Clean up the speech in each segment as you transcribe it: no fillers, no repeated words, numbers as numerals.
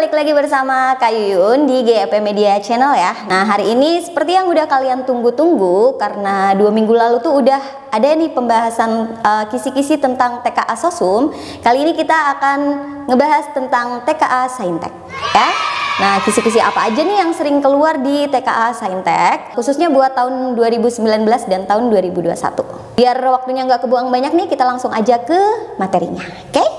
balik lagi bersama Kak Yuyun di GEP Media Channel ya. Nah, hari ini seperti yang udah kalian tunggu-tunggu, karena 2 minggu lalu tuh udah ada nih pembahasan kisi-kisi tentang TKA Sosum. Kali ini kita akan ngebahas tentang TKA Saintek ya. Nah, kisi-kisi apa aja nih yang sering keluar di TKA Saintek, khususnya buat tahun 2019 dan tahun 2021. Biar waktunya nggak kebuang banyak nih, kita langsung aja ke materinya, oke?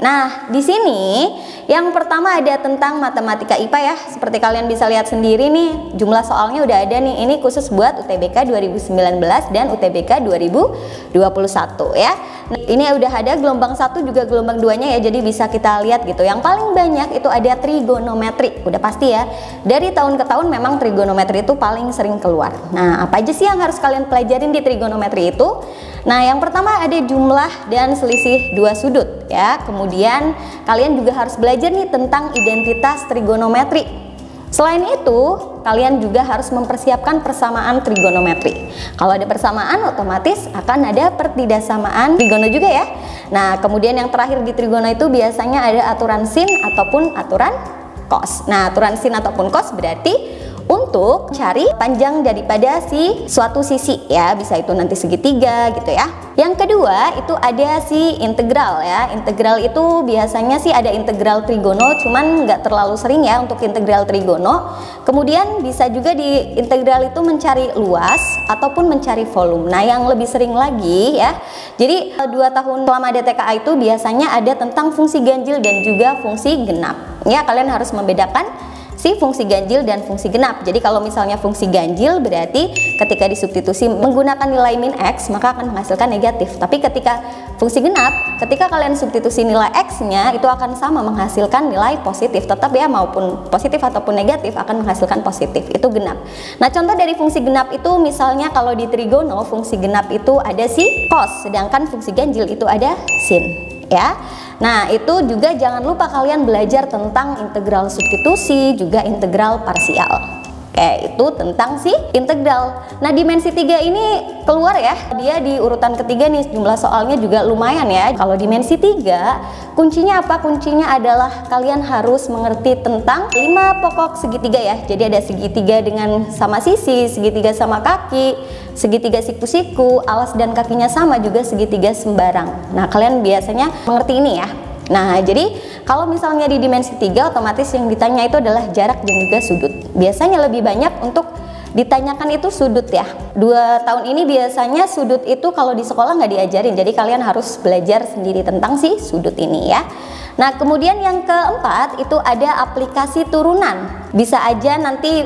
Nah, di sini yang pertama ada tentang matematika IPA ya. Seperti kalian bisa lihat sendiri nih, jumlah soalnya udah ada nih. Ini khusus buat UTBK 2019 dan UTBK 2021 ya. Nah, ini udah ada gelombang 1 juga gelombang 2-nya ya. Jadi bisa kita lihat gitu. Yang paling banyak itu ada trigonometri. Udah pasti ya. Dari tahun ke tahun memang trigonometri itu paling sering keluar. Nah, apa aja sih yang harus kalian pelajarin di trigonometri itu? Nah, yang pertama ada jumlah dan selisih dua sudut ya. Kemudian kalian juga harus belajar nih tentang identitas trigonometri. Selain itu, kalian juga harus mempersiapkan persamaan trigonometri. Kalau ada persamaan, otomatis akan ada pertidaksamaan trigono juga ya. Nah, kemudian yang terakhir di trigono itu biasanya ada aturan sin ataupun aturan cos. Nah, aturan sin ataupun cos berarti untuk cari panjang daripada si suatu sisi ya, bisa itu nanti segitiga gitu ya. Yang kedua itu ada si integral ya. Integral itu biasanya sih ada integral trigono, cuman nggak terlalu sering ya untuk integral trigono. Kemudian bisa juga di integral itu mencari luas ataupun mencari volume. Nah, yang lebih sering lagi ya, jadi 2 tahun selama ada TKA itu biasanya ada tentang fungsi ganjil dan juga fungsi genap ya. Kalian harus membedakan si fungsi ganjil dan fungsi genap. Jadi kalau misalnya fungsi ganjil berarti ketika disubstitusi menggunakan nilai min x maka akan menghasilkan negatif. Tapi ketika fungsi genap, ketika kalian substitusi nilai x-nya itu akan sama menghasilkan nilai positif. Tetap ya, maupun positif ataupun negatif akan menghasilkan positif. Itu genap. Nah, contoh dari fungsi genap itu misalnya kalau di trigono fungsi genap itu ada si cos, sedangkan fungsi ganjil itu ada sin ya. Nah, itu juga jangan lupa kalian belajar tentang integral substitusi, juga integral parsial. Oke, itu tentang si integral. Nah, dimensi 3 ini keluar ya. Dia di urutan ketiga nih, jumlah soalnya juga lumayan ya. Kalau dimensi 3, kuncinya apa? Kuncinya adalah kalian harus mengerti tentang 5 pokok segitiga ya. Jadi ada segitiga dengan sama sisi, segitiga sama kaki, segitiga siku-siku, alas dan kakinya sama, juga segitiga sembarang. Nah, kalian biasanya mengerti ini ya. Nah, jadi kalau misalnya di dimensi 3 otomatis yang ditanya itu adalah jarak dan juga sudut. Biasanya lebih banyak untuk ditanyakan itu sudut ya. 2 tahun ini biasanya sudut itu kalau di sekolah nggak diajarin. Jadi kalian harus belajar sendiri tentang si sudut ini ya. Nah, kemudian yang keempat itu ada aplikasi turunan. Bisa aja nanti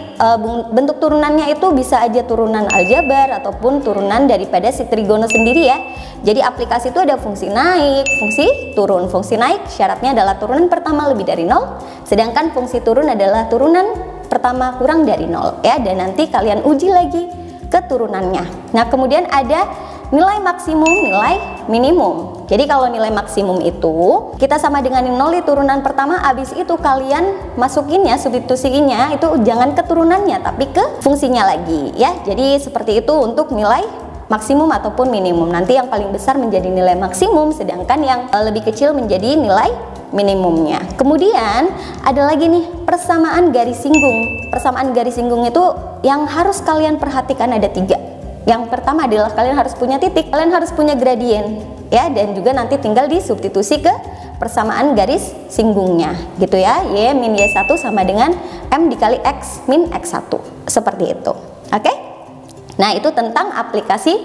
bentuk turunannya itu bisa aja turunan aljabar ataupun turunan daripada si trigono sendiri ya. Jadi aplikasi itu ada fungsi naik, fungsi turun. Fungsi naik syaratnya adalah turunan pertama lebih dari 0, sedangkan fungsi turun adalah turunan pertama kurang dari 0 ya. Dan nanti kalian uji lagi keturunannya. Nah, kemudian ada nilai maksimum, nilai minimum. Jadi kalau nilai maksimum itu kita sama dengan 0 di turunan pertama, habis itu kalian masukinnya, substitusinya itu jangan ke turunannya tapi ke fungsinya lagi ya. Jadi seperti itu untuk nilai maksimum ataupun minimum. Nanti yang paling besar menjadi nilai maksimum, sedangkan yang lebih kecil menjadi nilai minimumnya. Kemudian ada lagi nih persamaan garis singgung. Persamaan garis singgung itu yang harus kalian perhatikan ada 3. Yang pertama adalah kalian harus punya titik, kalian harus punya gradien ya, dan juga nanti tinggal disubstitusi ke persamaan garis singgungnya gitu ya. Y min Y1 sama dengan M dikali X min X1, seperti itu. Oke? Nah, itu tentang aplikasi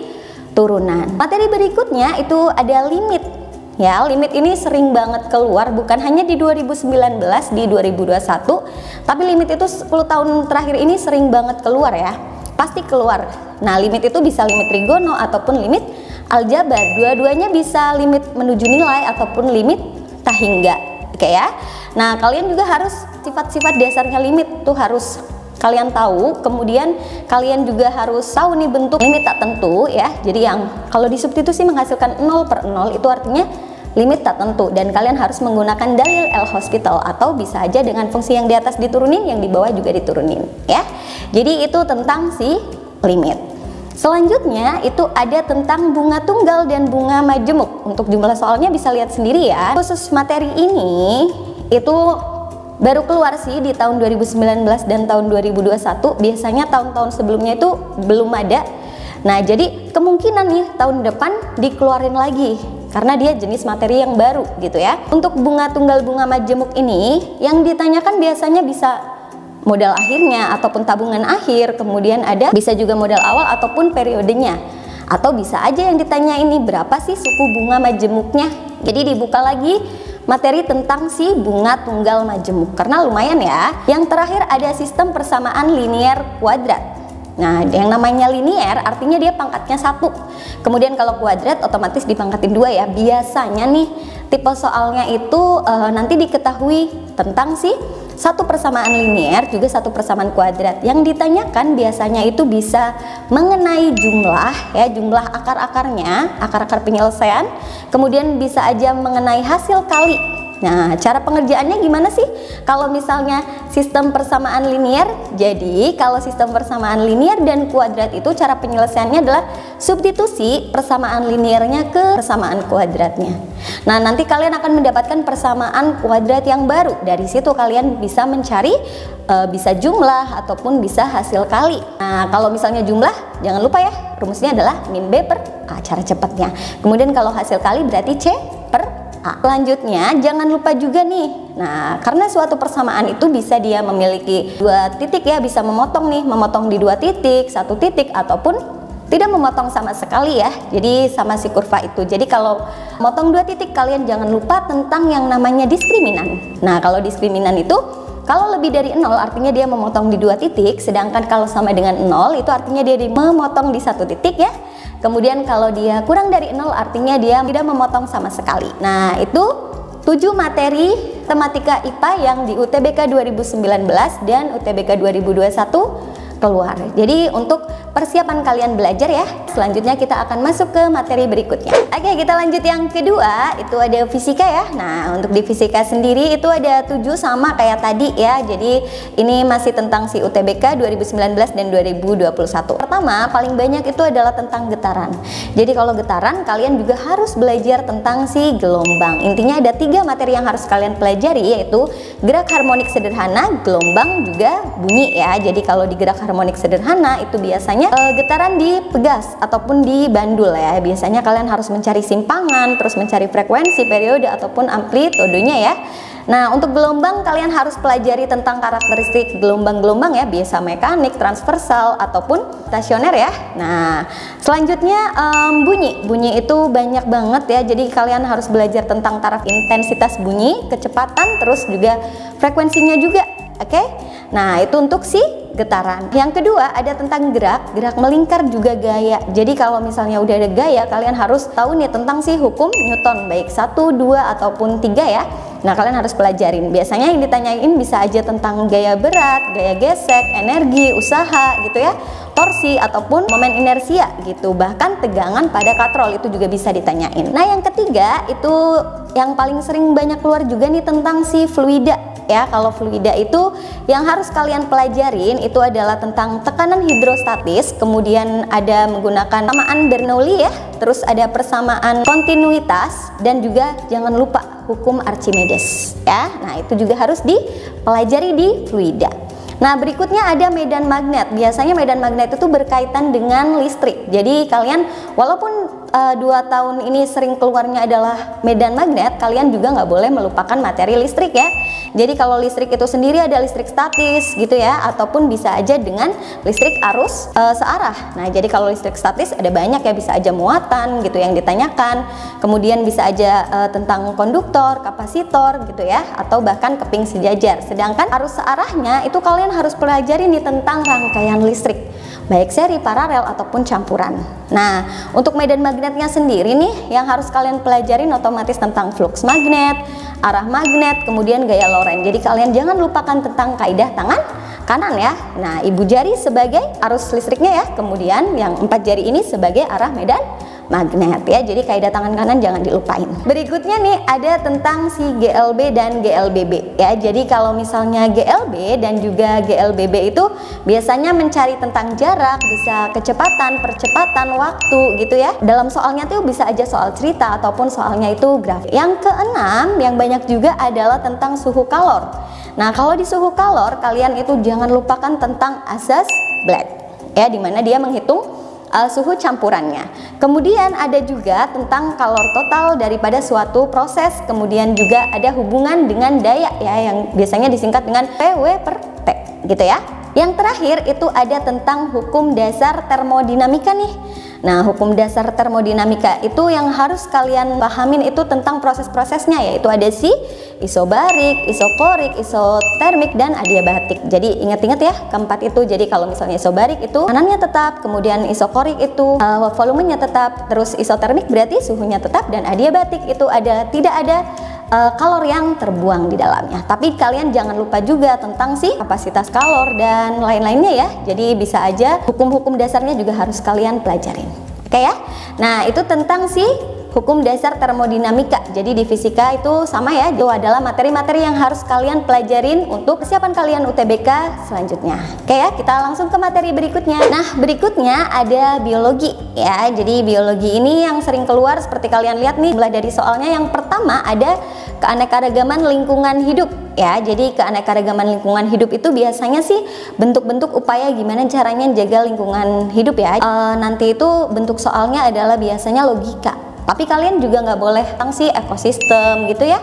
turunan. Materi berikutnya itu ada limit. Ya, limit ini sering banget keluar, bukan hanya di 2019, di 2021, tapi limit itu 10 tahun terakhir ini sering banget keluar ya. Pasti keluar. Nah, limit itu bisa limit trigono ataupun limit aljabar. Dua-duanya bisa limit menuju nilai ataupun limit tak hingga. Oke ya. Nah, kalian juga harus sifat-sifat dasarnya limit tuh harus kalian tahu. Kemudian kalian juga harus tahu nih bentuk limit tak tentu ya. Jadi yang kalau disubstitusi menghasilkan 0/0 itu artinya limit tertentu dan kalian harus menggunakan dalil L'Hospital atau bisa aja dengan fungsi yang di atas diturunin, yang di bawah juga diturunin ya. Jadi itu tentang si limit. Selanjutnya itu ada tentang bunga tunggal dan bunga majemuk. Untuk jumlah soalnya bisa lihat sendiri ya. Khusus materi ini itu baru keluar sih di tahun 2019 dan tahun 2021. Biasanya tahun-tahun sebelumnya itu belum ada. Nah jadi kemungkinan nih tahun depan dikeluarin lagi karena dia jenis materi yang baru gitu ya. Untuk bunga tunggal bunga majemuk ini yang ditanyakan biasanya bisa modal akhirnya ataupun tabungan akhir, kemudian ada bisa juga modal awal ataupun periodenya, atau bisa aja yang ditanya ini berapa sih suku bunga majemuknya. Jadi dibuka lagi materi tentang si bunga tunggal majemuk karena lumayan ya. Yang terakhir ada sistem persamaan linier kuadrat. Nah, yang namanya linier artinya dia pangkatnya 1. Kemudian kalau kuadrat otomatis dipangkatin 2 ya. Biasanya nih tipe soalnya itu nanti diketahui tentang si satu persamaan linier juga satu persamaan kuadrat. Yang ditanyakan biasanya itu bisa mengenai jumlah ya, jumlah akar-akarnya, akar-akar penyelesaian. Kemudian bisa aja mengenai hasil kali. Nah, cara pengerjaannya gimana sih? Kalau misalnya sistem persamaan linier, jadi kalau sistem persamaan linier dan kuadrat itu cara penyelesaiannya adalah substitusi persamaan liniernya ke persamaan kuadratnya. Nah, nanti kalian akan mendapatkan persamaan kuadrat yang baru. Dari situ kalian bisa mencari bisa jumlah ataupun bisa hasil kali. Nah, kalau misalnya jumlah, jangan lupa ya, rumusnya adalah min B per A, cara cepatnya. Kemudian kalau hasil kali berarti C per A. Selanjutnya jangan lupa juga nih, nah karena suatu persamaan itu bisa dia memiliki 2 titik ya, bisa memotong nih, memotong di 2 titik, 1 titik ataupun tidak memotong sama sekali ya. Jadi sama si kurva itu. Jadi kalau motong 2 titik kalian jangan lupa tentang yang namanya diskriminan. Nah kalau diskriminan itu kalau lebih dari 0 artinya dia memotong di 2 titik, sedangkan kalau sama dengan 0 itu artinya dia memotong di 1 titik ya. Kemudian kalau dia kurang dari 0 artinya dia tidak memotong sama sekali. Nah itu 7 materi tematika IPA yang di UTBK 2019 dan UTBK 2021 keluar. Jadi untuk persiapan kalian belajar ya. Selanjutnya kita akan masuk ke materi berikutnya. Oke, kita lanjut yang kedua, itu ada fisika ya. Nah, untuk di fisika sendiri itu ada 7 sama kayak tadi ya. Jadi ini masih tentang si UTBK 2019 dan 2021. Pertama, paling banyak itu adalah tentang getaran. Jadi kalau getaran kalian juga harus belajar tentang si gelombang. Intinya ada 3 materi yang harus kalian pelajari, yaitu gerak harmonik sederhana, gelombang juga bunyi ya. Jadi kalau di gerak harmonik sederhana itu biasanya getaran dipegas ataupun dibandul ya. Biasanya kalian harus mencari simpangan, terus mencari frekuensi, periode ataupun amplitudenya ya. Nah, untuk gelombang kalian harus pelajari tentang karakteristik gelombang-gelombang ya, biasa mekanik, transversal ataupun stasioner ya. Nah, selanjutnya bunyi itu banyak banget ya. Jadi kalian harus belajar tentang taraf intensitas bunyi, kecepatan, terus juga frekuensinya juga. Oke. Nah, itu untuk si getaran. Yang kedua ada tentang gerak melingkar juga gaya. Jadi kalau misalnya udah ada gaya, kalian harus tahu nih tentang si hukum Newton, baik 1, 2 ataupun 3 ya. Nah, kalian harus pelajarin. Biasanya yang ditanyain bisa aja tentang gaya berat, gaya gesek, energi, usaha gitu ya, torsi ataupun momen inersia gitu. Bahkan tegangan pada katrol itu juga bisa ditanyain. Nah, yang ketiga itu yang paling sering banyak keluar juga nih tentang si fluida. Ya, kalau fluida itu yang harus kalian pelajarin itu adalah tentang tekanan hidrostatis, kemudian ada menggunakan persamaan Bernoulli ya, terus ada persamaan kontinuitas dan juga jangan lupa hukum Archimedes ya. Nah, itu juga harus dipelajari di fluida. Nah, berikutnya ada medan magnet. Biasanya medan magnet itu berkaitan dengan listrik. Jadi kalian walaupun 2 tahun ini sering keluarnya adalah medan magnet, kalian juga nggak boleh melupakan materi listrik ya. Jadi kalau listrik itu sendiri ada listrik statis gitu ya, ataupun bisa aja dengan listrik arus searah. Nah, jadi kalau listrik statis ada banyak ya, bisa aja muatan gitu yang ditanyakan. Kemudian bisa aja tentang konduktor, kapasitor gitu ya, atau bahkan keping sejajar. Sedangkan arus searahnya itu kalian harus pelajari nih tentang rangkaian listrik, baik seri, paralel ataupun campuran. Nah, untuk medan magnetnya sendiri nih yang harus kalian pelajarin otomatis tentang flux magnet, arah magnet, kemudian gaya Lorentz. Jadi kalian jangan lupakan tentang kaidah tangan kanan ya. Nah, ibu jari sebagai arus listriknya ya, kemudian yang 4 jari ini sebagai arah medan magnet ya. Jadi kaidah tangan kanan jangan dilupain. Berikutnya nih ada tentang si GLB dan GLBB ya. Jadi kalau misalnya GLB dan juga GLBB itu biasanya mencari tentang jarak, bisa kecepatan, percepatan, waktu gitu ya. Dalam soalnya tuh bisa aja soal cerita ataupun soalnya itu grafik. Yang keenam yang banyak juga adalah tentang suhu kalor. Nah, kalau di suhu kalor kalian itu jangan lupakan tentang asas Black ya, dimana dia menghitung suhu campurannya. Kemudian ada juga tentang kalor total daripada suatu proses. Kemudian juga ada hubungan dengan daya ya, yang biasanya disingkat dengan PW per T gitu ya. Yang terakhir itu ada tentang hukum dasar termodinamika nih. Nah, hukum dasar termodinamika itu yang harus kalian pahamin itu tentang proses-prosesnya, yaitu ada si isobarik, isokorik, isotermik, dan adiabatik. Jadi ingat-ingat ya keempat itu. Jadi kalau misalnya isobarik itu tekanannya tetap, kemudian isokorik itu volumenya tetap, terus isotermik berarti suhunya tetap, dan adiabatik itu tidak ada kalor yang terbuang di dalamnya. Tapi kalian jangan lupa juga tentang si kapasitas kalor dan lain-lainnya ya. Jadi bisa aja hukum-hukum dasarnya juga harus kalian pelajarin. Oke ya. Nah, itu tentang si hukum dasar termodinamika. Jadi di fisika itu sama ya. Itu adalah materi-materi yang harus kalian pelajarin untuk kesiapan kalian UTBK selanjutnya. Oke ya, kita langsung ke materi berikutnya. Nah, berikutnya ada biologi ya. Jadi biologi ini yang sering keluar seperti kalian lihat nih, mulai dari soalnya yang pertama ada keanekaragaman lingkungan hidup ya. Jadi keanekaragaman lingkungan hidup itu biasanya sih bentuk-bentuk upaya gimana caranya jaga lingkungan hidup ya. Nanti itu bentuk soalnya adalah biasanya logika. Tapi kalian juga nggak boleh tentang si ekosistem gitu ya.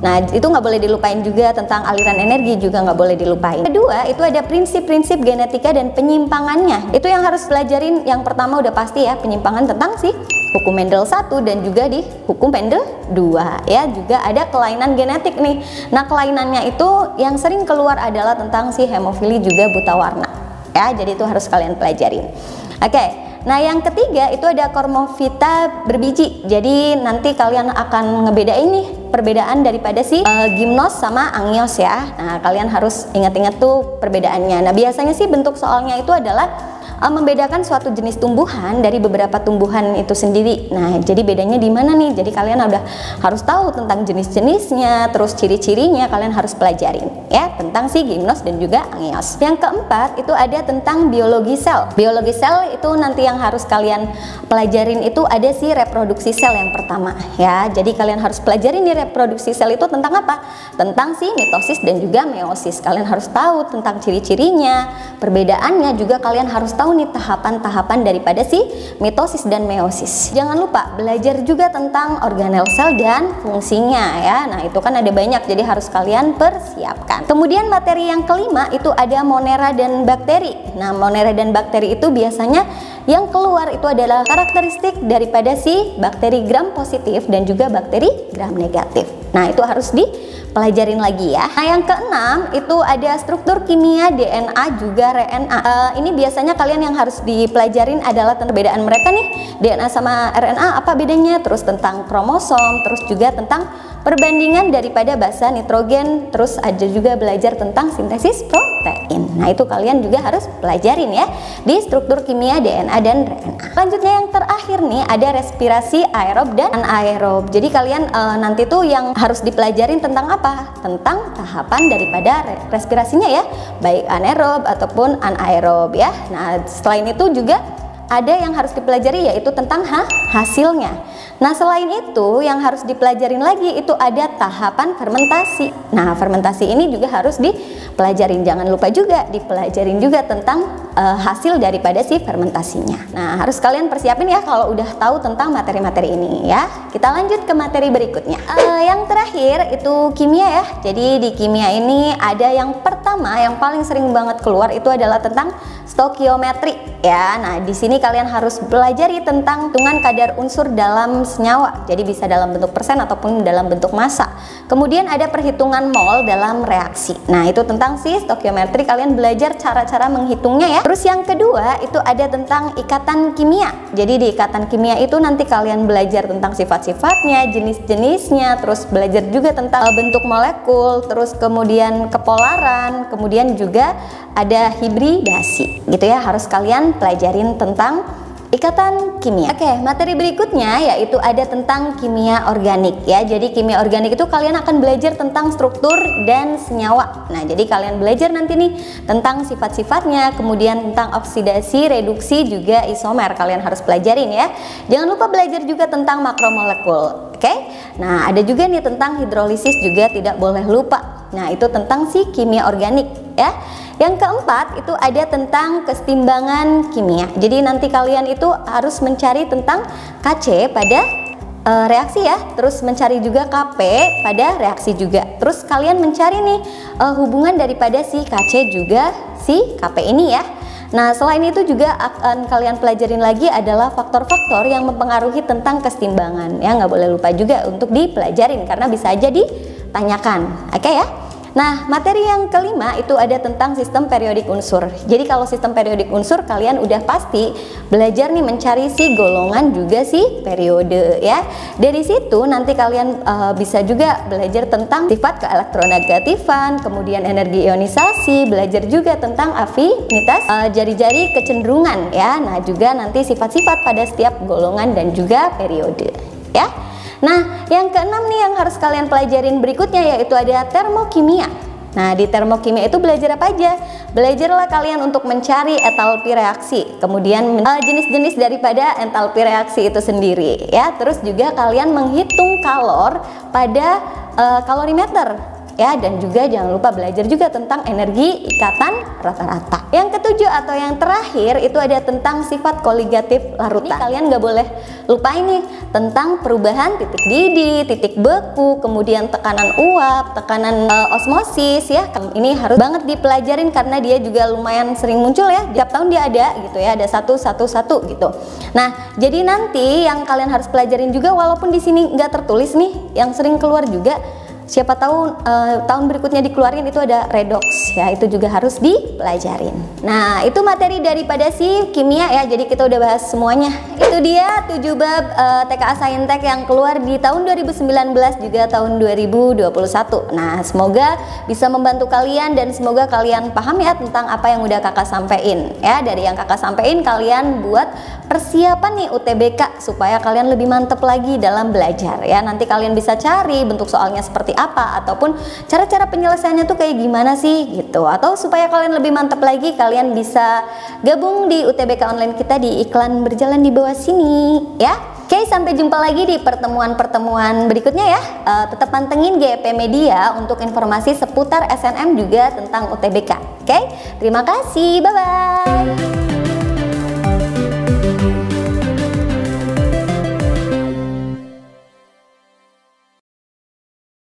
Nah, itu nggak boleh dilupain juga tentang aliran energi, juga nggak boleh dilupain. Kedua, itu ada prinsip-prinsip genetika dan penyimpangannya. Itu yang harus pelajarin. Yang pertama udah pasti ya, penyimpangan tentang si hukum Mendel 1 dan juga di hukum Mendel 2 ya. Juga ada kelainan genetik nih. Nah, kelainannya itu yang sering keluar adalah tentang si hemofili juga buta warna ya. Jadi itu harus kalian pelajarin. Oke. Nah, yang ketiga itu ada kormofita berbiji. Jadi nanti kalian akan ngebedain nih perbedaan daripada si gimnos sama angios ya. Nah, kalian harus ingat-ingat tuh perbedaannya. Nah, biasanya sih bentuk soalnya itu adalah membedakan suatu jenis tumbuhan dari beberapa tumbuhan itu sendiri. Nah, jadi bedanya di mana nih? Jadi kalian udah harus tahu tentang jenis-jenisnya, terus ciri-cirinya kalian harus pelajarin ya, tentang si gimnos dan juga angios. Yang keempat itu ada tentang biologi sel. Biologi sel itu nanti yang harus kalian pelajarin itu ada si reproduksi sel yang pertama ya. Jadi kalian harus pelajarin nih reproduksi sel itu tentang apa? Tentang si mitosis dan juga meiosis. Kalian harus tahu tentang ciri-cirinya, perbedaannya, juga kalian harus tahu nih tahapan-tahapan daripada si mitosis dan meiosis. Jangan lupa belajar juga tentang organel sel dan fungsinya ya. Nah, itu kan ada banyak, jadi harus kalian persiapkan. Kemudian materi yang kelima itu ada monera dan bakteri. Nah, monera dan bakteri itu biasanya yang keluar itu adalah karakteristik daripada si bakteri gram positif dan juga bakteri gram negatif. Nah, itu harus dipelajarin lagi ya. Nah, yang keenam itu ada struktur kimia DNA juga RNA. Ini biasanya kalian yang harus dipelajarin adalah perbedaan mereka nih, DNA sama RNA apa bedanya, terus tentang kromosom, terus juga tentang perbandingan daripada basa nitrogen, terus ada juga belajar tentang sintesis protein. Nah, itu kalian juga harus pelajarin ya di struktur kimia DNA dan RNA. Selanjutnya yang terakhir nih ada respirasi aerob dan anaerob. Jadi kalian nanti tuh yang harus dipelajarin tentang apa? Tentang tahapan daripada respirasinya ya, baik anaerob ataupun anaerob ya. Nah, selain itu juga ada yang harus dipelajari yaitu tentang hasilnya. Nah, selain itu yang harus dipelajarin lagi itu ada tahapan fermentasi. Nah, fermentasi ini juga harus dipelajarin. Jangan lupa juga dipelajarin juga tentang hasil daripada si fermentasinya. Nah, harus kalian persiapin ya kalau udah tahu tentang materi-materi ini ya. Kita lanjut ke materi berikutnya. Yang terakhir itu kimia ya. Jadi di kimia ini ada yang pertama yang paling sering banget keluar itu adalah tentang stokiometri ya. Nah, di sini kalian harus pelajari tentang hitungan kadar unsur dalam senyawa. Jadi bisa dalam bentuk persen ataupun dalam bentuk massa. Kemudian ada perhitungan mol dalam reaksi. Nah, itu tentang si stokiometri, kalian belajar cara-cara menghitungnya ya. Terus yang kedua itu ada tentang ikatan kimia. Jadi di ikatan kimia itu nanti kalian belajar tentang sifat-sifatnya, jenis-jenisnya, terus belajar juga tentang bentuk molekul, terus kemudian kepolaran, kemudian juga ada hibridasi gitu ya. Harus kalian pelajarin tentang ikatan kimia. Oke, materi berikutnya yaitu ada tentang kimia organik ya. Jadi kimia organik itu kalian akan belajar tentang struktur dan senyawa. Nah, jadi kalian belajar nanti nih tentang sifat-sifatnya, kemudian tentang oksidasi, reduksi, juga isomer kalian harus pelajarin ya. Jangan lupa belajar juga tentang makromolekul. Oke. Nah, ada juga nih tentang hidrolisis juga tidak boleh lupa. Nah, itu tentang si kimia organik ya. Yang keempat itu ada tentang kesetimbangan kimia. Jadi nanti kalian itu harus mencari tentang Kc pada reaksi ya, terus mencari juga Kp pada reaksi juga. Terus kalian mencari nih hubungan daripada si Kc juga si Kp ini ya. Nah, selain itu juga akan kalian pelajarin lagi adalah faktor-faktor yang mempengaruhi tentang kesetimbangan ya. Nggak boleh lupa juga untuk dipelajarin karena bisa aja ditanyakan. Oke ya. Nah, materi yang kelima itu ada tentang sistem periodik unsur. Jadi kalau sistem periodik unsur kalian udah pasti belajar nih mencari si golongan juga si periode ya. Dari situ nanti kalian bisa juga belajar tentang sifat keelektronegatifan, kemudian energi ionisasi, belajar juga tentang afinitas jari-jari kecenderungan ya. Nah, juga nanti sifat-sifat pada setiap golongan dan juga periode ya. Nah, yang keenam nih yang harus kalian pelajarin berikutnya yaitu ada termokimia. Nah, di termokimia itu belajar apa aja? Belajarlah kalian untuk mencari entalpi reaksi, kemudian jenis-jenis daripada entalpi reaksi itu sendiri ya. Terus juga kalian menghitung kalor pada kalorimeter ya, dan juga jangan lupa belajar juga tentang energi ikatan rata-rata. Yang ketujuh atau yang terakhir itu ada tentang sifat koligatif larutan. Ini kalian nggak boleh lupa ini tentang perubahan titik didih, titik beku, kemudian tekanan uap, tekanan osmosis ya. Ini harus banget dipelajarin karena dia juga lumayan sering muncul ya. Tiap tahun dia ada gitu ya, ada satu gitu. Nah, jadi nanti yang kalian harus pelajarin juga walaupun di sini nggak tertulis nih, yang sering keluar juga. Siapa tahu tahun berikutnya dikeluarin itu ada redox ya, itu juga harus dipelajarin. Nah, itu materi daripada si kimia ya, jadi kita udah bahas semuanya. Itu dia 7 bab TKA Saintek yang keluar di tahun 2019 juga tahun 2021. Nah, semoga bisa membantu kalian dan semoga kalian paham ya tentang apa yang udah kakak sampein ya. Dari yang kakak sampein kalian buat persiapan nih UTBK supaya kalian lebih mantep lagi dalam belajar ya. Nanti kalian bisa cari bentuk soalnya seperti apa ataupun cara-cara penyelesaiannya tuh kayak gimana sih gitu. Atau supaya kalian lebih mantap lagi kalian bisa gabung di UTBK online kita di iklan berjalan di bawah sini ya. Oke, sampai jumpa lagi di pertemuan-pertemuan berikutnya ya. Tetap pantengin GEP Media untuk informasi seputar SNM juga tentang UTBK. Oke, terima kasih, bye-bye.